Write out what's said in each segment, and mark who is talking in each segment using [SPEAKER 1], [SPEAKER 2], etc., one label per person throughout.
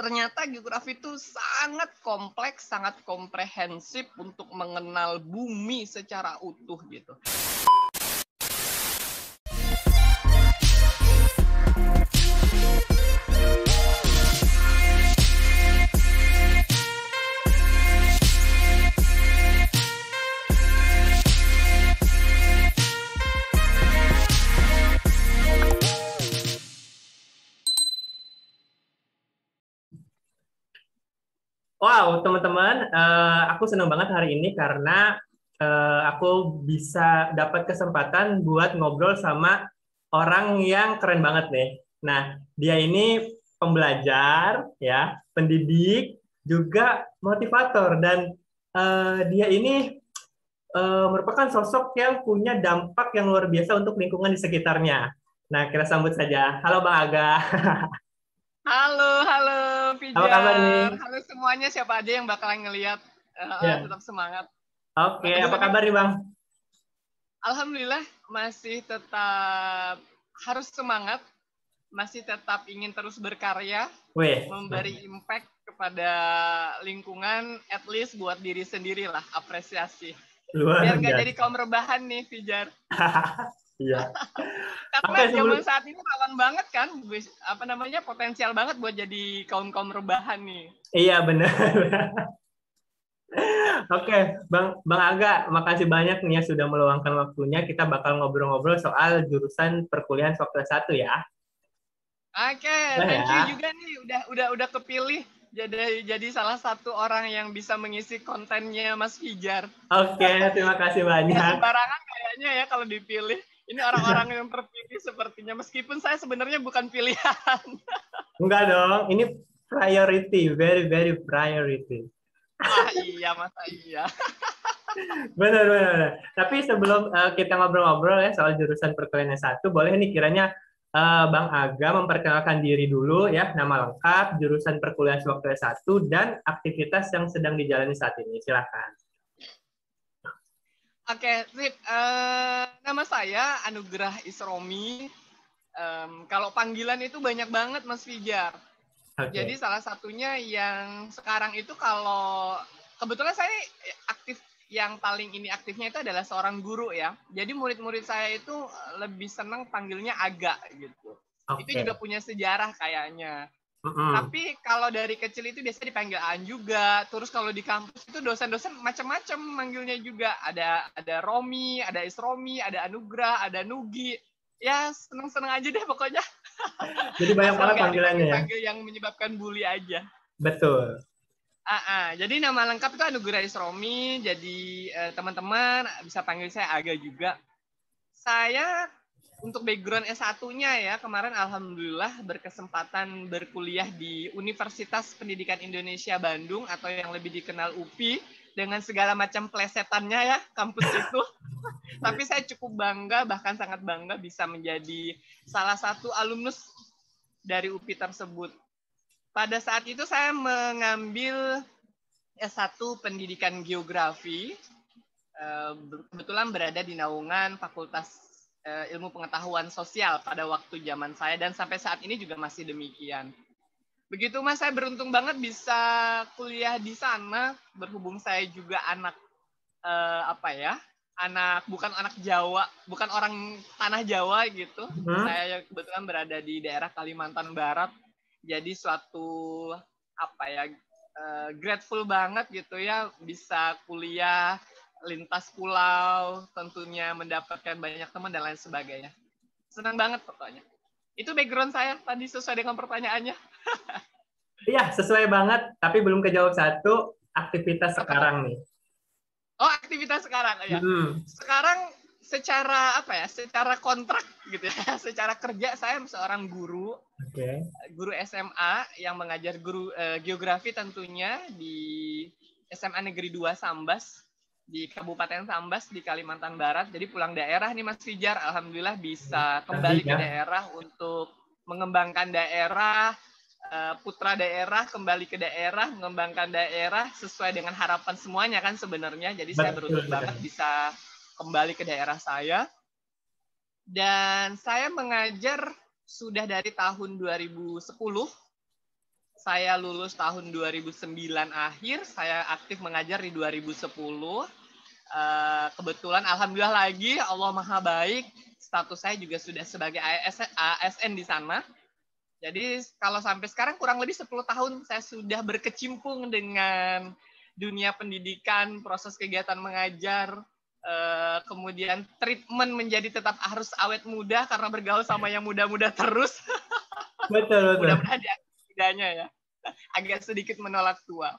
[SPEAKER 1] Ternyata geografi itu sangat kompleks, sangat komprehensif untuk mengenal bumi secara utuh gitu.
[SPEAKER 2] Wow, teman-teman, aku senang banget hari ini karena aku bisa dapat kesempatan buat ngobrol sama orang yang keren banget nih. Nah, dia ini pembelajar, ya, pendidik, juga motivator, dan dia ini merupakan sosok yang punya dampak yang luar biasa untuk lingkungan di sekitarnya. Nah, kita sambut saja. Halo, Bang Aga.
[SPEAKER 1] Halo
[SPEAKER 2] Apa kabar
[SPEAKER 1] Pijar.
[SPEAKER 2] nih?
[SPEAKER 1] Halo semuanya, siapa aja yang bakalan ngelihat.
[SPEAKER 2] Ya.
[SPEAKER 1] Tetap semangat.
[SPEAKER 2] Oke, apa
[SPEAKER 1] Gimana?
[SPEAKER 2] kabar nih, Bang?
[SPEAKER 1] Alhamdulillah masih tetap harus semangat, masih tetap ingin terus berkarya,
[SPEAKER 2] Weh,
[SPEAKER 1] memberi impact kepada lingkungan, at least buat diri sendiri lah, apresiasi.
[SPEAKER 2] luar
[SPEAKER 1] Biar nggak jadi
[SPEAKER 2] biasa.
[SPEAKER 1] kaum rebahan nih, Pijar.
[SPEAKER 2] Iya.
[SPEAKER 1] Karena
[SPEAKER 2] Oke,
[SPEAKER 1] zaman
[SPEAKER 2] sebelum
[SPEAKER 1] saat ini rawan banget kan, potensial banget buat jadi kaum rebahan nih.
[SPEAKER 2] iya benar. Oke, Bang Aga, makasih banyak nih ya sudah meluangkan waktunya. Kita bakal ngobrol-ngobrol soal jurusan perkuliahan software satu ya.
[SPEAKER 1] Oke,
[SPEAKER 2] Nah
[SPEAKER 1] thank you
[SPEAKER 2] ya.
[SPEAKER 1] juga nih udah kepilih jadi salah satu orang yang bisa mengisi kontennya Mas Fijar.
[SPEAKER 2] Oke, terima kasih
[SPEAKER 1] Nggak
[SPEAKER 2] banyak.
[SPEAKER 1] sembarangan kayaknya ya kalau dipilih. Ini orang-orang yang terpilih sepertinya, meskipun saya sebenarnya bukan pilihan.
[SPEAKER 2] Enggak dong, ini priority, very very priority.
[SPEAKER 1] Ah iya, masa iya.
[SPEAKER 2] Benar, benar, benar. Tapi sebelum kita ngobrol-ngobrol ya soal jurusan perkuliahan satu, boleh nih kiranya Bang Aga memperkenalkan diri dulu ya, nama lengkap, jurusan perkuliahan software satu, dan aktivitas yang sedang dijalani saat ini. Silakan.
[SPEAKER 1] Oke, sip. Nama saya Anugrah Isromi. Kalau panggilan itu banyak banget, Mas Fijar. Jadi
[SPEAKER 2] Oke.
[SPEAKER 1] salah satunya yang sekarang itu, kalau kebetulan saya aktif, yang paling ini aktifnya itu adalah seorang guru ya. Jadi murid-murid saya itu lebih senang panggilnya Aga gitu. Itu juga
[SPEAKER 2] Oke.
[SPEAKER 1] punya sejarah kayaknya.
[SPEAKER 2] Mm-mm.
[SPEAKER 1] Tapi kalau dari kecil itu biasanya dipanggil Aan juga. Terus kalau di kampus itu dosen-dosen macam-macam manggilnya juga. Ada Romi, ada Isromi, ada Anugrah, ada Nugi. Ya seneng-seneng aja deh pokoknya.
[SPEAKER 2] Jadi banyak
[SPEAKER 1] Asal
[SPEAKER 2] banget
[SPEAKER 1] nggak
[SPEAKER 2] panggilannya ya.
[SPEAKER 1] dipanggil-panggil yang menyebabkan bully aja.
[SPEAKER 2] Betul.
[SPEAKER 1] Jadi nama lengkap itu Anugrah Isromi. Jadi teman-teman bisa panggil saya Aga juga. Saya untuk background S1-nya ya, kemarin alhamdulillah berkesempatan berkuliah di Universitas Pendidikan Indonesia Bandung, atau yang lebih dikenal UPI, dengan segala macam plesetannya ya, kampus itu. Tapi saya cukup bangga, bahkan sangat bangga bisa menjadi salah satu alumnus dari UPI tersebut. Pada saat itu saya mengambil S1 Pendidikan Geografi, kebetulan berada di naungan Fakultas Ilmu Pengetahuan Sosial pada waktu zaman saya, dan sampai saat ini juga masih demikian. Begitu Mas, saya beruntung banget bisa kuliah di sana, berhubung saya juga anak bukan anak Jawa, bukan orang tanah Jawa gitu. Saya kebetulan berada di daerah Kalimantan Barat, jadi suatu grateful banget gitu ya, bisa kuliah lintas pulau, tentunya mendapatkan banyak teman dan lain sebagainya. Senang banget pokoknya. Itu background saya tadi sesuai dengan pertanyaannya.
[SPEAKER 2] Iya, sesuai banget. Tapi belum kejawab satu, aktivitas
[SPEAKER 1] Apa tuh?
[SPEAKER 2] sekarang nih.
[SPEAKER 1] Oh, aktivitas sekarang ya. Sekarang secara kontrak gitu ya, secara kerja saya seorang guru.
[SPEAKER 2] Oke.
[SPEAKER 1] Guru SMA yang mengajar geografi tentunya di SMA Negeri 2 Sambas, di Kabupaten Sambas di Kalimantan Barat. Jadi pulang daerah nih Mas Fijar, alhamdulillah bisa kembali ke daerah untuk mengembangkan daerah, putra daerah kembali ke daerah, mengembangkan daerah sesuai dengan harapan semuanya kan sebenarnya. Jadi saya beruntung banget bisa kembali ke daerah saya. Dan saya mengajar sudah dari tahun 2010 Saya lulus tahun 2009 akhir, saya aktif mengajar di 2010. Kebetulan alhamdulillah lagi, Allah Maha baik, status saya juga sudah sebagai ASN di sana. Jadi kalau sampai sekarang kurang lebih 10 tahun saya sudah berkecimpung dengan dunia pendidikan, proses kegiatan mengajar, kemudian treatment menjadi tetap harus awet muda karena bergaul sama yang muda-muda terus.
[SPEAKER 2] Betul, betul.
[SPEAKER 1] Mudah-mudahan tidaknya ya. Agak sedikit menolak tua.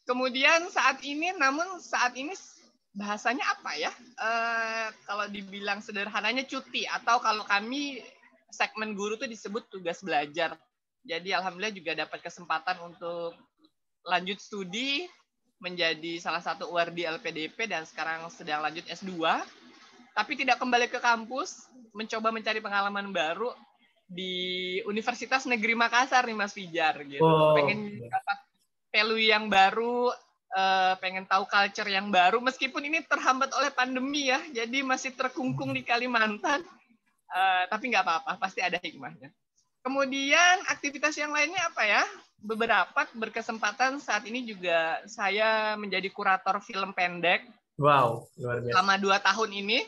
[SPEAKER 1] Kemudian saat ini bahasanya apa ya? Kalau dibilang sederhananya cuti, atau kalau kami segmen guru tuh disebut tugas belajar. Jadi alhamdulillah juga dapat kesempatan untuk lanjut studi menjadi salah satu UR di LPDP dan sekarang sedang lanjut S2. Tapi tidak kembali ke kampus, mencoba mencari pengalaman baru di Universitas Negeri Makassar nih Mas Fijar gitu. Pengen dapat value yang baru, pengen tahu culture yang baru meskipun ini terhambat oleh pandemi ya. Jadi masih terkungkung di Kalimantan. Tapi nggak apa-apa, pasti ada hikmahnya. Kemudian aktivitas yang lainnya apa ya? Beberapa berkesempatan saat ini juga saya menjadi kurator film pendek.
[SPEAKER 2] Wow, luar biasa.
[SPEAKER 1] Selama 2 tahun ini.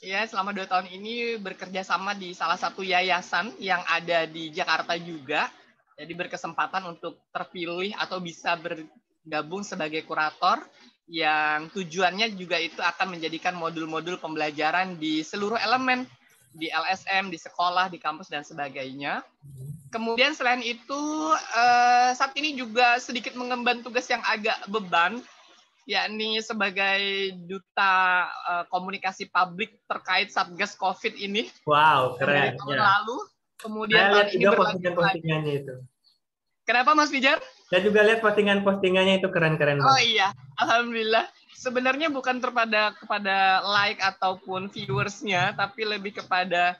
[SPEAKER 1] Ya, selama 2 tahun ini bekerja sama di salah satu yayasan yang ada di Jakarta juga. Jadi berkesempatan untuk terpilih atau bisa bergabung sebagai kurator yang tujuannya juga itu akan menjadikan modul-modul pembelajaran di seluruh elemen, di LSM, di sekolah, di kampus, dan sebagainya. Kemudian selain itu, saat ini juga sedikit mengemban tugas yang agak beban, yakni sebagai duta komunikasi publik terkait Satgas COVID ini.
[SPEAKER 2] Wow, keren.
[SPEAKER 1] Dari tahun lalu, kemudian
[SPEAKER 2] saya
[SPEAKER 1] tahun
[SPEAKER 2] lihat
[SPEAKER 1] ini
[SPEAKER 2] juga
[SPEAKER 1] postingan-postingannya
[SPEAKER 2] itu.
[SPEAKER 1] Kenapa Mas Fijar?
[SPEAKER 2] Saya juga lihat postingan-postingannya itu keren-keren.
[SPEAKER 1] Oh iya, alhamdulillah. Sebenarnya bukan kepada like ataupun viewersnya, tapi lebih kepada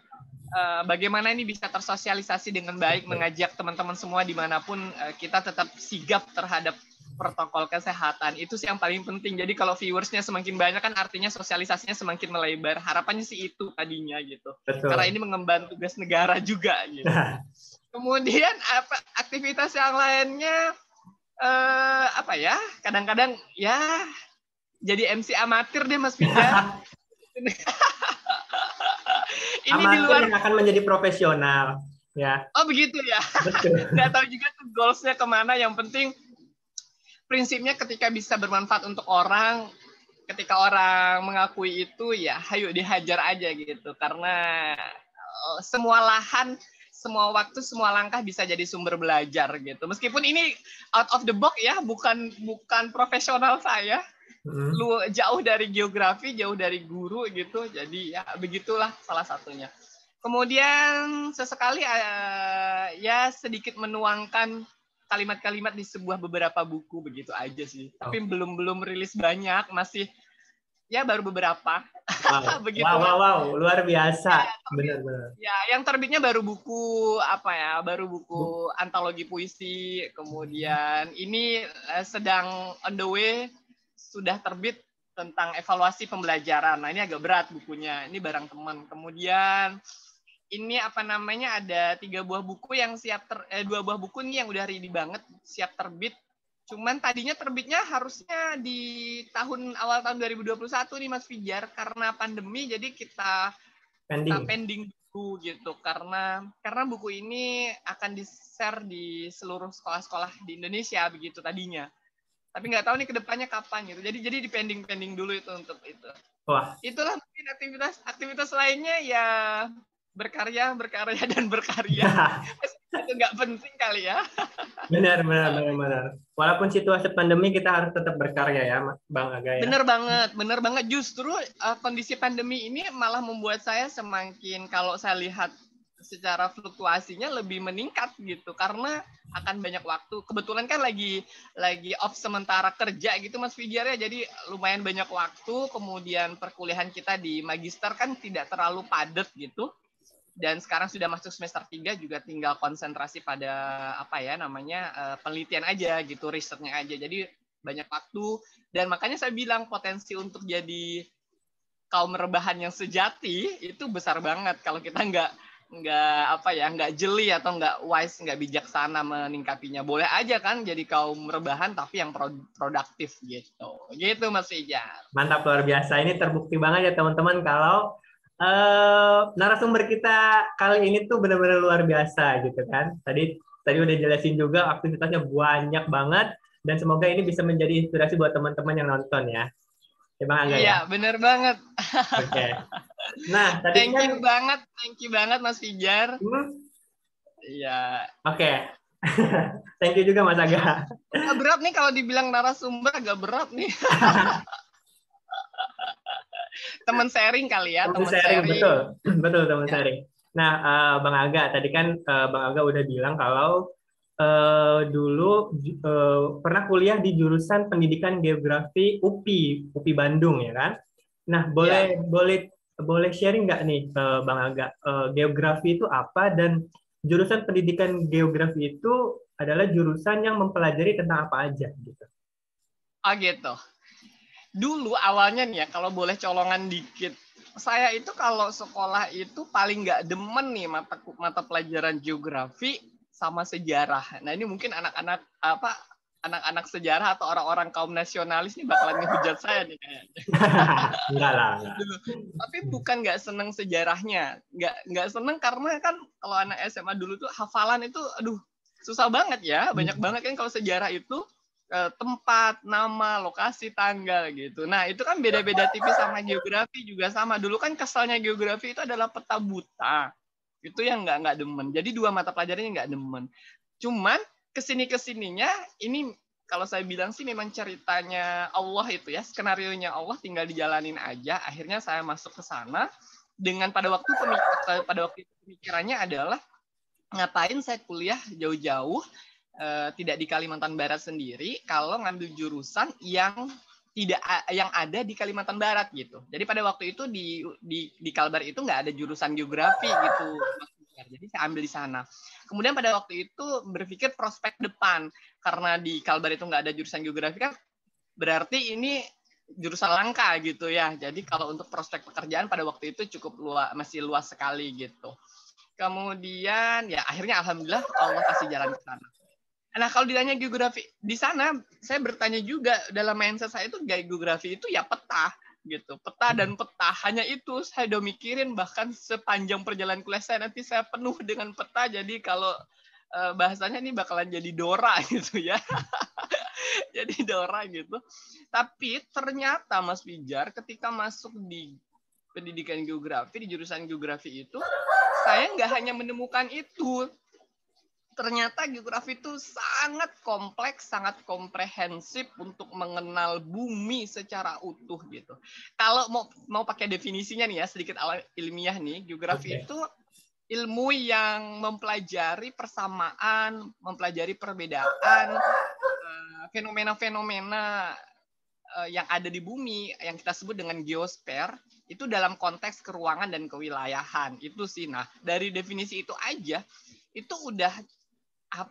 [SPEAKER 1] bagaimana ini bisa tersosialisasi dengan baik, mengajak teman-teman semua dimanapun kita tetap sigap terhadap protokol kesehatan. Itu sih yang paling penting. Jadi kalau viewersnya semakin banyak kan artinya sosialisasinya semakin melebar. Harapannya sih itu tadinya gitu.
[SPEAKER 2] Betul.
[SPEAKER 1] Karena ini mengemban tugas negara juga gitu. Kemudian aktivitas yang lainnya apa ya? Kadang-kadang ya jadi MC amatir deh Mas Fijar.
[SPEAKER 2] Ini amatir di luar yang akan menjadi profesional ya.
[SPEAKER 1] Oh begitu ya. Nggak tahu juga tuh goalsnya kemana. Yang penting prinsipnya ketika bisa bermanfaat untuk orang, ketika orang mengakui itu ya ayo dihajar aja gitu. Karena semua lahan, semua waktu, semua langkah bisa jadi sumber belajar gitu. Meskipun ini out of the box ya, bukan profesional saya. Lu jauh dari geografi, jauh dari guru gitu. Jadi ya begitulah salah satunya. Kemudian sesekali ya sedikit menuangkan kalimat-kalimat di sebuah beberapa buku, begitu aja sih. Tapi belum rilis banyak, masih ya baru beberapa.
[SPEAKER 2] Wow. Begitu. Wow, luar biasa. Benar-benar.
[SPEAKER 1] Ya, yang terbitnya baru buku baru buku antologi puisi. Kemudian ini sedang on the way, sudah terbit tentang evaluasi pembelajaran. Nah, ini agak berat bukunya. Ini barang teman. Kemudian ini ada 3 buah buku yang siap 2 buah buku nih yang udah ready banget, siap terbit. Cuman tadinya terbitnya harusnya di awal tahun 2021 nih Mas Fijar, karena pandemi jadi kita pending dulu gitu. Karena buku ini akan di-share di seluruh sekolah-sekolah di Indonesia begitu tadinya. Tapi nggak tahu nih kedepannya kapan gitu. Jadi di pending dulu itu untuk itu.
[SPEAKER 2] Wah.
[SPEAKER 1] Itulah mungkin aktivitas lainnya ya. Berkarya dan berkarya. Itu nggak penting kali ya.
[SPEAKER 2] Benar. Walaupun situasi pandemi kita harus tetap berkarya ya, Bang Aga ya.
[SPEAKER 1] Benar banget. Justru kondisi pandemi ini malah membuat saya semakin, kalau saya lihat secara fluktuasinya lebih meningkat gitu, karena akan banyak waktu. Kebetulan kan lagi off sementara kerja gitu Mas Fijar ya, jadi lumayan banyak waktu. Kemudian perkuliahan kita di magister kan tidak terlalu padat gitu. Dan sekarang sudah masuk semester 3 juga tinggal konsentrasi pada penelitian aja gitu, risetnya aja. Jadi banyak waktu, dan makanya saya bilang potensi untuk jadi kaum rebahan yang sejati itu besar banget kalau kita nggak jeli atau nggak wise, nggak bijaksana meningkapinya. Boleh aja kan jadi kaum rebahan tapi yang produktif gitu Mas Fijar.
[SPEAKER 2] Mantap, luar biasa. Ini terbukti banget ya teman-teman kalau narasumber kita kali ini tuh benar-benar luar biasa gitu kan. Tadi udah jelasin juga aktivitasnya banyak banget dan semoga ini bisa menjadi inspirasi buat teman-teman yang nonton ya. Ya Bang Angga ya.
[SPEAKER 1] Iya, bener banget.
[SPEAKER 2] Oke. Nah, tadi
[SPEAKER 1] thank you banget Mas Fijar. Iya.
[SPEAKER 2] Oke. Thank you juga Mas Aga.
[SPEAKER 1] Agak berat nih kalau dibilang narasumber, agak berat nih. Teman sharing kali ya, teman sharing.
[SPEAKER 2] Betul teman sharing. Nah, Bang Aga, tadi kan Bang Aga udah bilang kalau dulu pernah kuliah di jurusan Pendidikan Geografi UPI Bandung ya kan? Nah, boleh sharing nggak nih Bang Aga, geografi itu apa dan jurusan Pendidikan Geografi itu adalah jurusan yang mempelajari tentang apa aja gitu?
[SPEAKER 1] Oh gitu. Dulu awalnya nih ya, kalau boleh colongan dikit, saya itu kalau sekolah itu paling nggak demen nih mata pelajaran geografi sama sejarah. Nah ini mungkin anak-anak sejarah atau orang-orang kaum nasionalis nih bakalan ngehujat saya nih kayaknya.
[SPEAKER 2] Enggak lah.
[SPEAKER 1] Tapi bukan nggak seneng sejarahnya, nggak seneng karena kan kalau anak SMA dulu tuh hafalan itu, aduh susah banget ya, banyak banget kan kalau sejarah itu tempat, nama, lokasi, tanggal gitu. Nah itu kan beda-beda tipis sama geografi juga sama. Dulu kan kesalnya geografi itu adalah peta buta. Itu yang nggak demen. Jadi dua mata pelajarannya nggak demen. Cuman kesininya ini kalau saya bilang sih memang ceritanya Allah itu ya, skenarionya Allah tinggal dijalanin aja. Akhirnya saya masuk ke sana dengan pada waktu itu pemikirannya adalah ngapain saya kuliah jauh-jauh tidak di Kalimantan Barat sendiri kalau ngambil jurusan yang ada di Kalimantan Barat gitu. Jadi pada waktu itu di Kalbar itu nggak ada jurusan geografi gitu. Jadi saya ambil di sana. Kemudian pada waktu itu berpikir prospek depan karena di Kalbar itu nggak ada jurusan geografi kan berarti ini jurusan langka gitu ya. Jadi kalau untuk prospek pekerjaan pada waktu itu masih luas sekali gitu. Kemudian ya akhirnya alhamdulillah Allah kasih jalan ke sana. Nah kalau ditanya geografi di sana, saya bertanya juga dalam mindset saya itu geografi itu ya peta gitu, peta dan peta hanya itu saya udah mikirin bahkan sepanjang perjalanan kuliah saya nanti saya penuh dengan peta. Jadi kalau bahasanya ini bakalan jadi Dora gitu ya, jadi Dora gitu. Tapi ternyata Mas Fijar ketika masuk di pendidikan geografi di jurusan geografi itu saya nggak hanya menemukan itu. Ternyata geografi itu sangat kompleks, sangat komprehensif untuk mengenal bumi secara utuh gitu. Kalau mau pakai definisinya nih ya, sedikit ilmiah nih, geografi itu ilmu yang mempelajari persamaan, mempelajari perbedaan, fenomena-fenomena yang ada di bumi yang kita sebut dengan geosfer itu dalam konteks keruangan dan kewilayahan. Itu sih. Nah, dari definisi itu aja itu udah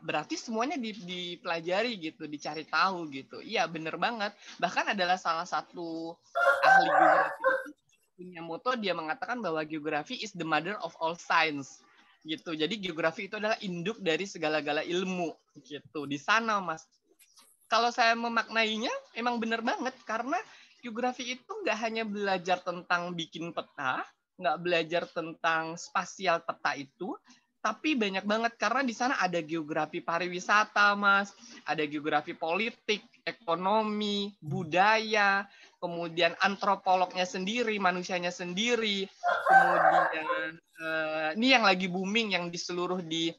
[SPEAKER 1] berarti semuanya dipelajari gitu, dicari tahu gitu. Iya, bener banget. Bahkan adalah salah satu ahli geografi itu punya moto, dia mengatakan bahwa geografi is the mother of all science. Gitu. Jadi geografi itu adalah induk dari segala-gala ilmu gitu. Di sana, Mas. Kalau saya memaknainya emang bener banget karena geografi itu nggak hanya belajar tentang bikin peta, nggak belajar tentang spasial peta itu, tapi banyak banget karena di sana ada geografi pariwisata, Mas, ada geografi politik, ekonomi, budaya, kemudian antropolognya sendiri, manusianya sendiri, kemudian ini yang lagi booming yang di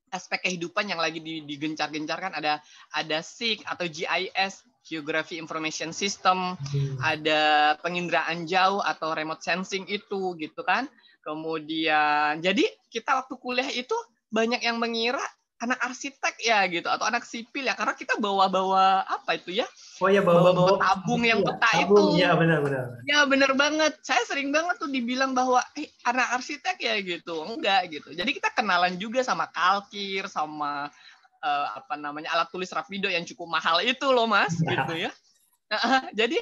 [SPEAKER 1] aspek kehidupan yang lagi digencar-gencarkan ada SIG atau GIS, Geography Information System, ada penginderaan jauh atau remote sensing itu gitu kan. Kemudian jadi kita waktu kuliah itu banyak yang mengira anak arsitek ya gitu atau anak sipil ya karena kita bawa apa itu ya?
[SPEAKER 2] Oh ya
[SPEAKER 1] bawa tabung yang peta
[SPEAKER 2] tabung,
[SPEAKER 1] itu.
[SPEAKER 2] Ya benar.
[SPEAKER 1] Ya benar banget. Saya sering banget tuh dibilang bahwa anak arsitek ya gitu. Enggak gitu. Jadi kita kenalan juga sama kalkir, sama alat tulis Rapido yang cukup mahal itu loh Mas gitu ya. Jadi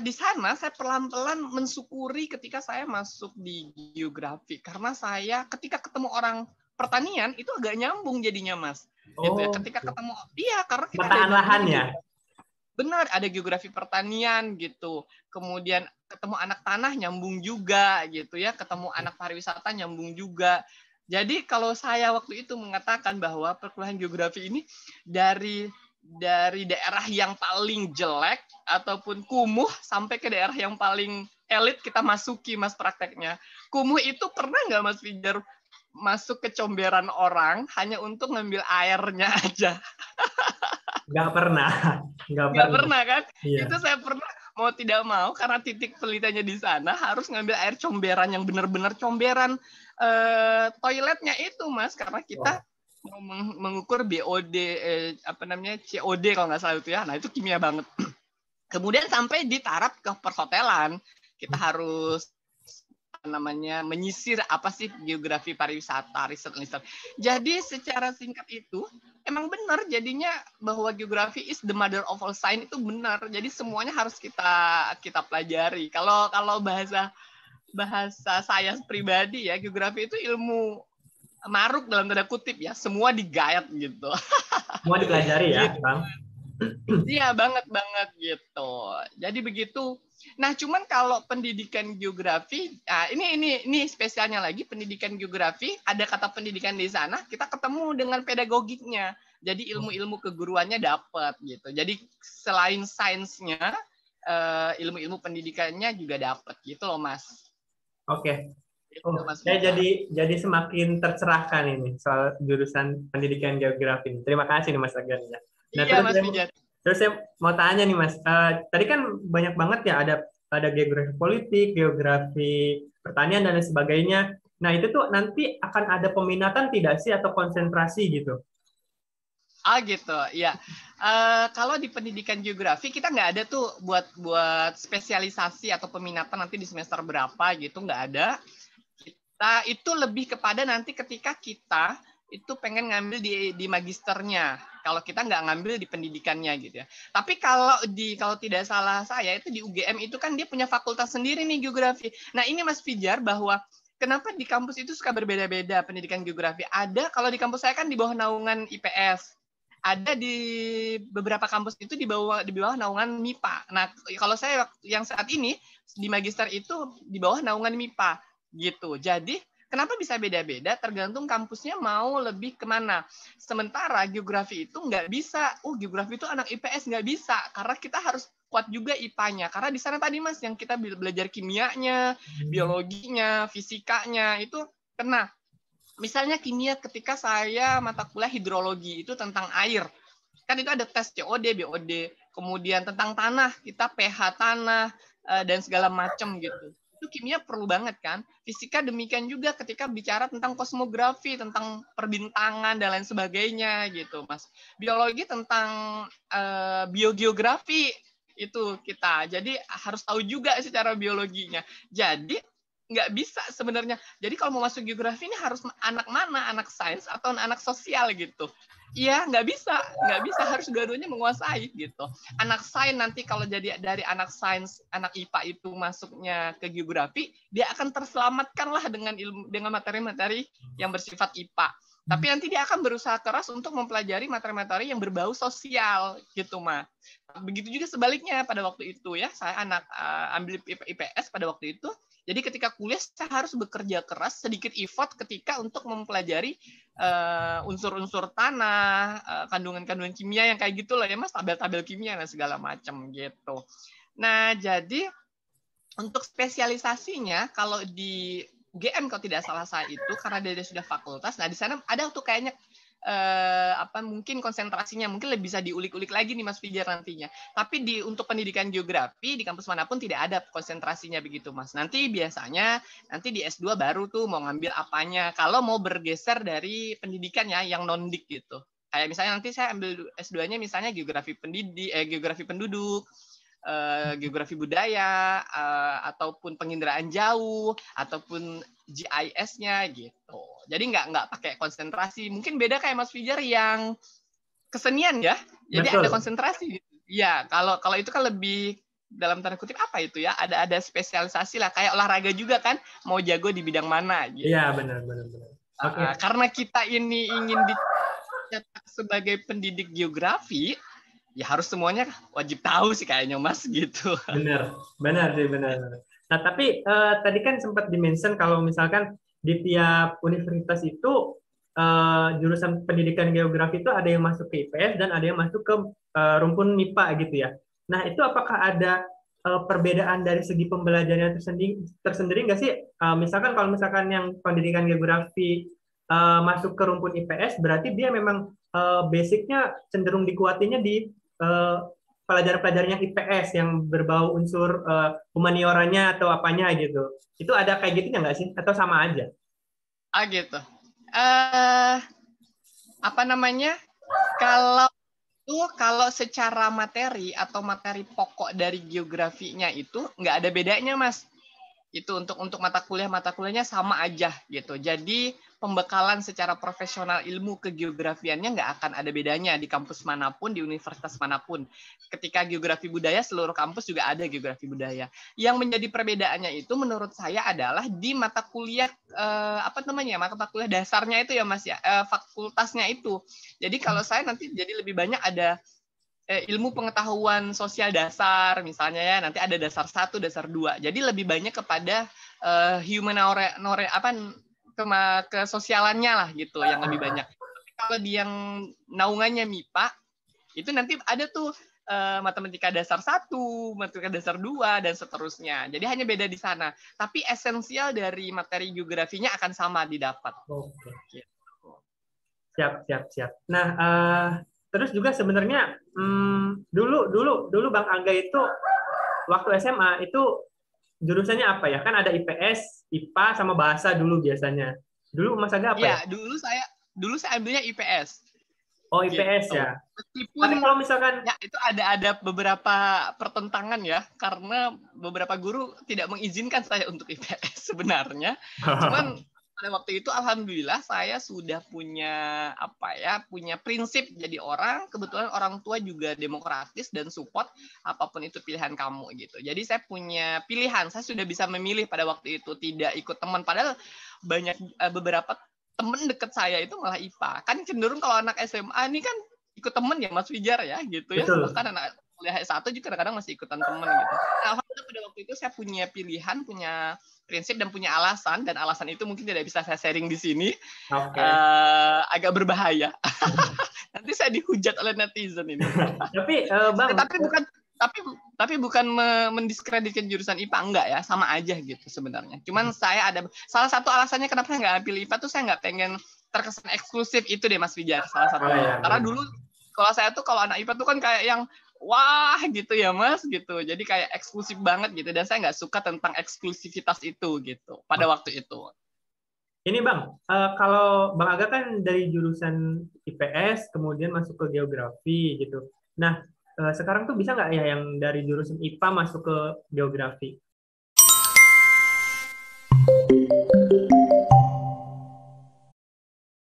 [SPEAKER 1] Di sana saya pelan-pelan mensyukuri ketika saya masuk di geografi, karena saya ketika ketemu orang pertanian itu agak nyambung jadinya, Mas. Gitu ya.
[SPEAKER 2] Oh,
[SPEAKER 1] Ketika ketemu, iya, karena kita ada
[SPEAKER 2] pemetaan lahan
[SPEAKER 1] namanya
[SPEAKER 2] ya.
[SPEAKER 1] benar, ada geografi pertanian gitu. Kemudian ketemu anak tanah nyambung juga gitu ya, ketemu anak pariwisata nyambung juga. Jadi kalau saya waktu itu mengatakan bahwa perkuliahan geografi ini dari daerah yang paling jelek ataupun kumuh sampai ke daerah yang paling elit kita masuki, Mas, prakteknya. Kumuh itu pernah nggak, Mas Fijar, masuk ke comberan orang hanya untuk ngambil airnya aja?
[SPEAKER 2] Nggak pernah, nggak
[SPEAKER 1] Nggak
[SPEAKER 2] pernah.
[SPEAKER 1] pernah kan?
[SPEAKER 2] Iya.
[SPEAKER 1] Itu saya pernah, mau tidak mau karena titik pelitanya di sana harus ngambil air comberan yang benar-benar comberan toiletnya itu, Mas, karena kita mau mengukur BOD COD kalau nggak salah itu ya. Nah, itu kimia banget. Kemudian sampai di taraf ke perhotelan, kita harus menyisir apa sih geografi pariwisata, riset. Jadi secara singkat itu emang benar jadinya bahwa geografi is the mother of all science, itu benar. Jadi semuanya harus kita pelajari. Kalau bahasa saya pribadi ya, geografi itu ilmu maruk dalam tanda kutip ya, semua digayat gitu.
[SPEAKER 2] Semua dipelajari ya,
[SPEAKER 1] Gitu.
[SPEAKER 2] Bang.
[SPEAKER 1] Iya, banget gitu. Jadi begitu. Nah, cuman kalau pendidikan geografi, nah ini spesialnya lagi, pendidikan geografi, ada kata pendidikan di sana, kita ketemu dengan pedagogiknya. Jadi ilmu-ilmu keguruannya dapat gitu. Jadi selain sainsnya, ilmu-ilmu pendidikannya juga dapat gitu loh, Mas.
[SPEAKER 2] Oke.
[SPEAKER 1] Gitu,
[SPEAKER 2] Oh,
[SPEAKER 1] Mas
[SPEAKER 2] saya
[SPEAKER 1] Bija.
[SPEAKER 2] jadi semakin tercerahkan ini soal jurusan pendidikan geografi. Terima kasih nih Mas Agan ya. Nah,
[SPEAKER 1] Iya, Mas Bija.
[SPEAKER 2] terus saya mau tanya nih Mas, tadi kan banyak banget ya ada geografi politik, geografi pertanian dan lain sebagainya. Nah, itu tuh nanti akan ada peminatan tidak sih atau konsentrasi gitu?
[SPEAKER 1] Ah gitu, ya. Kalau di pendidikan geografi kita nggak ada tuh buat spesialisasi atau peminatan nanti di semester berapa gitu, nggak ada. Kita itu lebih kepada nanti ketika kita itu pengen ngambil di magisternya. Kalau kita nggak ngambil di pendidikannya gitu ya. Tapi kalau tidak salah saya itu di UGM itu kan dia punya fakultas sendiri nih geografi. Nah ini Mas Fijar, bahwa kenapa di kampus itu suka berbeda-beda pendidikan geografi. Ada kalau di kampus saya kan di bawah naungan IPS. Ada di beberapa kampus itu di bawah naungan MIPA. Nah, kalau saya yang saat ini di magister itu di bawah naungan MIPA gitu. Jadi kenapa bisa beda-beda? Tergantung kampusnya mau lebih kemana. Sementara geografi itu nggak bisa. Geografi itu anak IPS nggak bisa, karena kita harus kuat juga IPA-nya. Karena di sana tadi Mas yang kita belajar kimianya, biologinya, fisikanya itu kena. Misalnya kimia ketika saya mata kuliah hidrologi itu tentang air. Kan itu ada tes COD, BOD. Kemudian tentang tanah, kita pH tanah dan segala macam gitu. Itu kimia perlu banget kan. Fisika demikian juga ketika bicara tentang kosmografi, tentang perbintangan dan lain sebagainya gitu, Mas. Biologi tentang biogeografi itu kita. Jadi harus tahu juga secara biologinya. Jadi nggak bisa sebenarnya. Jadi kalau mau masuk geografi ini harus anak mana, anak sains atau anak sosial gitu. Iya, nggak bisa, harus dua-duanya menguasai gitu. Anak sains nanti kalau jadi dari anak sains, anak IPA itu masuknya ke geografi, dia akan terselamatkan lah dengan materi-materi yang bersifat IPA. Tapi nanti dia akan berusaha keras untuk mempelajari materi-materi yang berbau sosial gitu, mah. Begitu juga sebaliknya pada waktu itu ya, saya ambil IPS pada waktu itu. Jadi ketika kuliah saya harus bekerja keras, sedikit effort ketika untuk mempelajari unsur-unsur tanah, kandungan-kandungan kimia yang kayak gitu loh ya Mas, tabel-tabel kimia dan segala macam gitu. Nah, jadi untuk spesialisasinya kalau di UGM kalau tidak salah saya itu karena dia sudah fakultas, nah di sana ada tuh kayaknya mungkin konsentrasinya mungkin lebih bisa diulik-ulik lagi nih Mas Fijar nantinya. Tapi untuk pendidikan geografi di kampus manapun tidak ada konsentrasinya begitu Mas. Nanti biasanya di S2 baru tuh mau ngambil apanya. Kalau mau bergeser dari pendidikan ya yang non-dik gitu. Kayak misalnya nanti saya ambil S2-nya misalnya geografi penduduk, geografi budaya, ataupun penginderaan jauh, ataupun GIS-nya gitu. Jadi nggak pakai konsentrasi. Mungkin beda kayak Mas Fijar yang kesenian ya. Jadi
[SPEAKER 2] Betul.
[SPEAKER 1] ada konsentrasi. Ya, kalau itu kan lebih dalam tanda kutip apa itu ya, ada spesialisasi lah, kayak olahraga juga kan, mau jago di bidang mana gitu.
[SPEAKER 2] Iya, benar. Oke.
[SPEAKER 1] Karena kita ini ingin dicetak sebagai pendidik geografi, ya harus semuanya wajib tahu sih kayaknya Mas gitu.
[SPEAKER 2] Benar sih. Nah, tapi tadi kan sempat di-mention kalau misalkan di tiap universitas itu jurusan pendidikan geografi itu ada yang masuk ke IPS dan ada yang masuk ke rumpun MIPA gitu ya. Nah, itu apakah ada perbedaan dari segi pembelajaran tersendiri nggak sih? Misalkan kalau misalkan yang pendidikan geografi masuk ke rumpun IPS, berarti dia memang basicnya cenderung dikuatinya di pelajaran-pelajaran yang IPS yang berbau unsur humanioranya atau apanya gitu. Itu ada kayak gitu nggak sih? Atau sama aja?
[SPEAKER 1] Gitu. Apa namanya? Kalau secara materi atau materi pokok dari geografinya itu nggak ada bedanya, Mas. Itu untuk mata kuliahnya sama aja gitu. Jadi pembekalan secara profesional ilmu kegeografiannya nggak akan ada bedanya di kampus manapun, di universitas manapun. Ketika geografi budaya, seluruh kampus juga ada geografi budaya. Yang menjadi perbedaannya itu menurut saya adalah di mata kuliah mata kuliah dasarnya itu ya Mas ya, fakultasnya itu. Jadi kalau saya nanti jadi lebih banyak ada ilmu pengetahuan sosial dasar misalnya ya, nanti ada dasar 1, dasar 2. Jadi lebih banyak kepada kesosialannya lah gitu yang lebih banyak. Kalau di yang naungannya MIPA itu nanti ada tuh matematika dasar 1, matematika dasar 2 dan seterusnya. Jadi hanya beda di sana. Tapi esensial dari materi geografinya akan sama didapat.
[SPEAKER 2] Oke. Siap. Nah, terus juga sebenarnya dulu Bang Angga itu waktu SMA itu jurusannya apa ya? Kan ada IPS, IPA sama bahasa dulu biasanya. Dulu Mas Angga apa ya?
[SPEAKER 1] Dulu saya ambilnya IPS.
[SPEAKER 2] Oh, IPS gitu. Ya.
[SPEAKER 1] Meskipun tapi kalau misalkan ya itu ada beberapa pertentangan ya, karena beberapa guru tidak mengizinkan saya untuk IPS sebenarnya. Cuman pada waktu itu alhamdulillah saya sudah punya punya prinsip jadi orang, kebetulan orang tua juga demokratis dan support apapun itu pilihan kamu gitu. Jadi saya punya pilihan, saya sudah bisa memilih pada waktu itu, tidak ikut teman, padahal banyak beberapa temen deket saya itu malah IPA. Kan cenderung kalau anak SMA ini kan ikut temen ya Mas Wijar ya gitu ya.
[SPEAKER 2] Betul.
[SPEAKER 1] Bahkan anak kuliah S1 juga kadang-kadang masih ikutan temen gitu. Nah, alhamdulillah pada waktu itu saya punya pilihan, punya prinsip dan punya alasan, dan alasan itu mungkin tidak bisa saya sharing di sini. Okay. Agak berbahaya. Nanti saya dihujat oleh netizen ini.
[SPEAKER 2] Tapi Bang,
[SPEAKER 1] tapi bukan mendiskreditkan jurusan IPA, enggak ya, sama aja gitu sebenarnya. Cuman saya ada salah satu alasannya kenapa saya nggak ambil IPA tuh, saya nggak pengen terkesan eksklusif itu deh Mas Wijar, salah satunya. Karena dulu kalau saya tuh kalau anak IPA tuh kan kayak yang wah gitu ya Mas gitu, jadi kayak eksklusif banget gitu, dan saya nggak suka tentang eksklusivitas itu gitu pada waktu itu.
[SPEAKER 2] Ini Bang, kalau Bang Aga kan dari jurusan IPS kemudian masuk ke geografi gitu. Nah, sekarang tuh bisa nggak ya yang dari jurusan IPA masuk ke geografi?